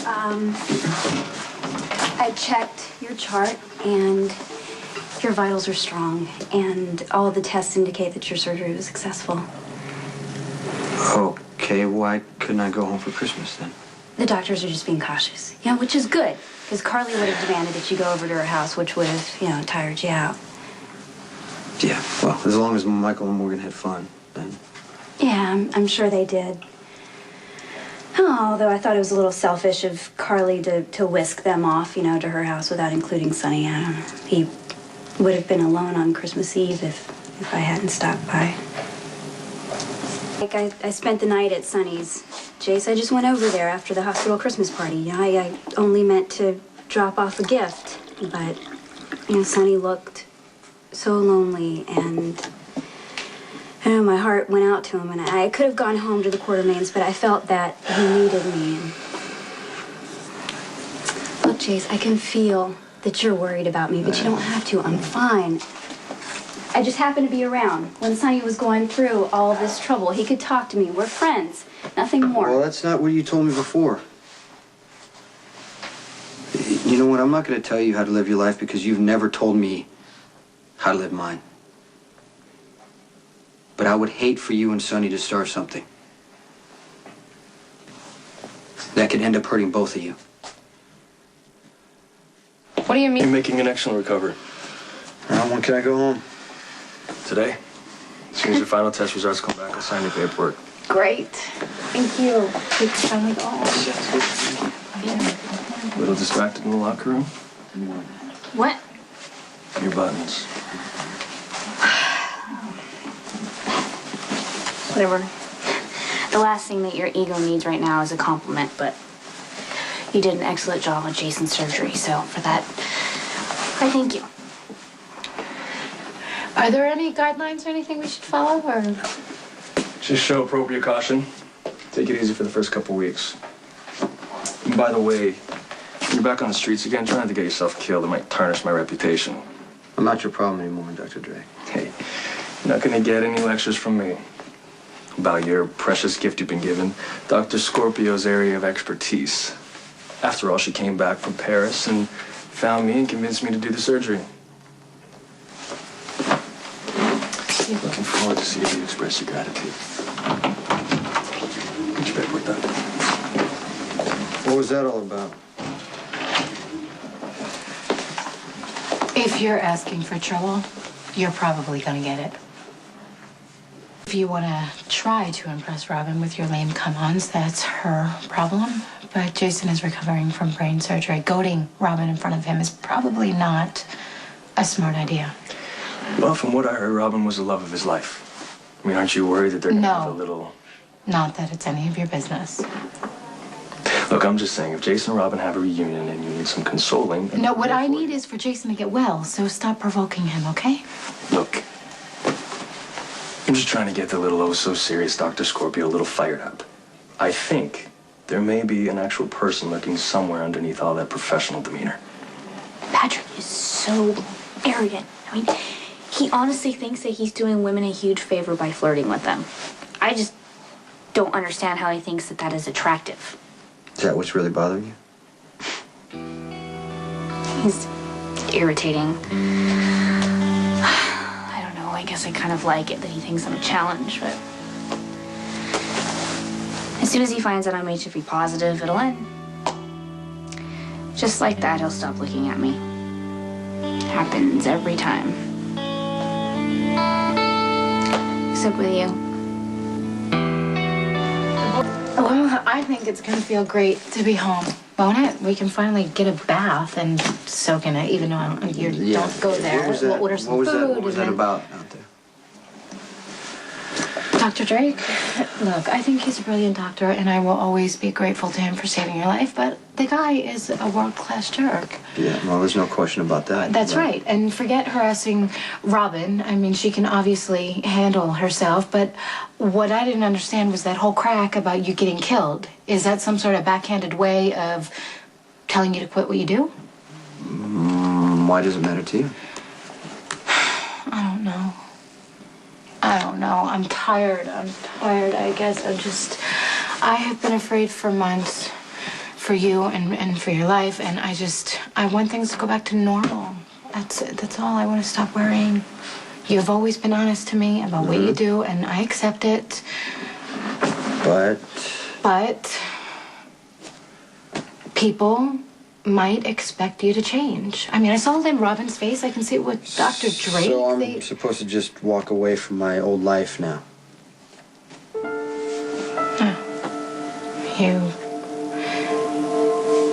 I checked your chart, and your vitals are strong, and all the tests indicate that your surgery was successful. Okay, why couldn't I go home for Christmas then? The doctors are just being cautious, you know, which is good, because Carly would have demanded that you go over to her house, which would have, you know, tired you out. Yeah, well, as long as Michael and Morgan had fun, then... Yeah, I'm sure they did. Oh, although I thought it was a little selfish of Carly to whisk them off, you know, to her house without including Sonny. I don't know. He would have been alone on Christmas Eve if I hadn't stopped by. Like, I spent the night at Sonny's. Jace, I just went over there after the hospital Christmas party. You know, I only meant to drop off a gift, but, you know, Sonny looked so lonely, and I don't know, my heart went out to him, and I could have gone home to the Quartermains, but I felt that he needed me. And... Look, Jace, I can feel that you're worried about me, but you don't have to. I'm fine. I just happened to be around when Sonny was going through all of this trouble. He could talk to me. We're friends. Nothing more. Well, that's not what you told me before. You know what? I'm not going to tell you how to live your life because you've never told me how to live mine. But I would hate for you and Sonny to start something that could end up hurting both of you. What do you mean? You're making an excellent recovery. When can I go home? Today. As soon as your final test results come back, I'll sign your paperwork. Great. Thank you. We can finally go home. A little distracted in the locker room? What? Your buttons. Whatever. The last thing that your ego needs right now is a compliment, but you did an excellent job with Jason's surgery, so for that, I thank you. Are there any guidelines or anything we should follow, or? Just show appropriate caution. Take it easy for the first couple weeks. And by the way, when you're back on the streets again, try not to get yourself killed. It might tarnish my reputation. I'm not your problem anymore, Dr. Dre. Hey, you're not gonna get any lectures from me about your precious gift you've been given, Dr. Scorpio's area of expertise. After all, she came back from Paris and found me and convinced me to do the surgery. Looking forward to seeing you express your gratitude. Get your paperwork done. What was that all about? If you're asking for trouble, you're probably gonna get it. If you want to try to impress Robin with your lame come-ons, that's her problem. But Jason is recovering from brain surgery. Goading Robin in front of him is probably not a smart idea. Well, from what I heard, Robin was the love of his life. I mean, aren't you worried that they're gonna have a little... Not that it's any of your business. Look, I'm just saying, if Jason and Robin have a reunion and you need some consoling... No, what I need is for Jason to get well, so stop provoking him, okay? Look, I'm just trying to get the little oh-so-serious Dr. Scorpio a little fired up. I think there may be an actual person lurking somewhere underneath all that professional demeanor. Patrick is so arrogant. I mean, he honestly thinks that he's doing women a huge favor by flirting with them. I just don't understand how he thinks that that is attractive. Is that what's really bothering you? He's irritating. I don't know, I guess I kind of like it that he thinks I'm a challenge, but... As soon as he finds out I'm HIV positive, it'll end. Just like that, he'll stop looking at me. Happens every time. Except with you. Well, I think it's gonna feel great to be home, won't it? We can finally get a bath and soak in it, even though you don't go there. What was that? We'll order some What food. was that about out there? Dr. Drake, look, I think he's a brilliant doctor, and I will always be grateful to him for saving your life, but the guy is a world-class jerk. Yeah, well, there's no question about that. That's right, and forget harassing Robin. I mean, she can obviously handle herself, but what I didn't understand was that whole crack about you getting killed. Is that some sort of backhanded way of telling you to quit what you do? Why does it matter to you? I don't know. I don't know. I'm tired, I guess. I have been afraid for months. for you and for your life, and I want things to go back to normal. That's all. I want to stop worrying. You've always been honest to me about what you do, and I accept it. But people might expect you to change. I mean, I saw it in Robin's face. I can see it with Dr. Drake. So I'm supposed to just walk away from my old life now? You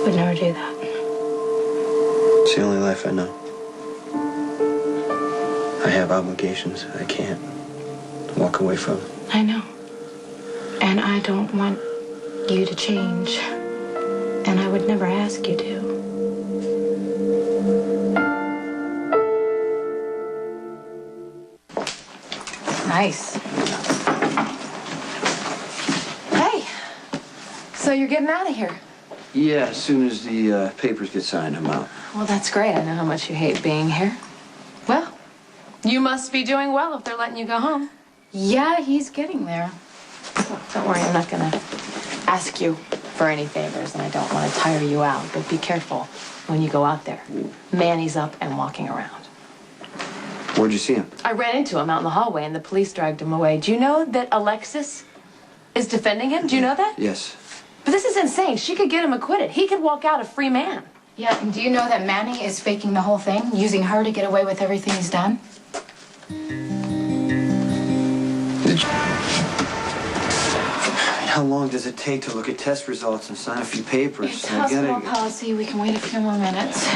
would never do that. It's the only life I know. I have obligations I can't walk away from. I know. And I don't want you to change. And I would never ask you to. Nice. Hey, so you're getting out of here. Yeah, as soon as the papers get signed, I'm out. Well, that's great. I know how much you hate being here. Well, you must be doing well if they're letting you go home. Yeah, he's getting there. Don't worry, I'm not going to ask you for any favors, and I don't want to tire you out, but be careful when you go out there. Manny's up and walking around. Where'd you see him? I ran into him out in the hallway, and the police dragged him away. Do you know that Alexis is defending him? Do you know that? Yes. But this is insane. She could get him acquitted. He could walk out a free man. Yeah, and do you know that Manny is faking the whole thing, using her to get away with everything he's done? How long does it take to look at test results and sign a few papers? It's hospital policy. We can wait a few more minutes.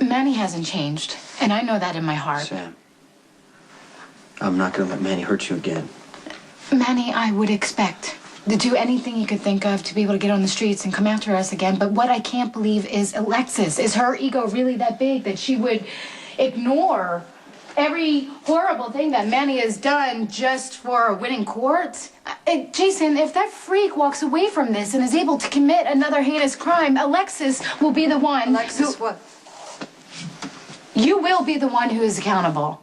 Manny hasn't changed, and I know that in my heart. Sam, I'm not going to let Manny hurt you again. Manny, I would expect to do anything he could think of to be able to get on the streets and come after us again. But what I can't believe is Alexis. Is her ego really that big that she would ignore every horrible thing that Manny has done just for a winning court? Jason, if that freak walks away from this and is able to commit another heinous crime, Alexis will be the one Alexis, what? You will be the one who is accountable.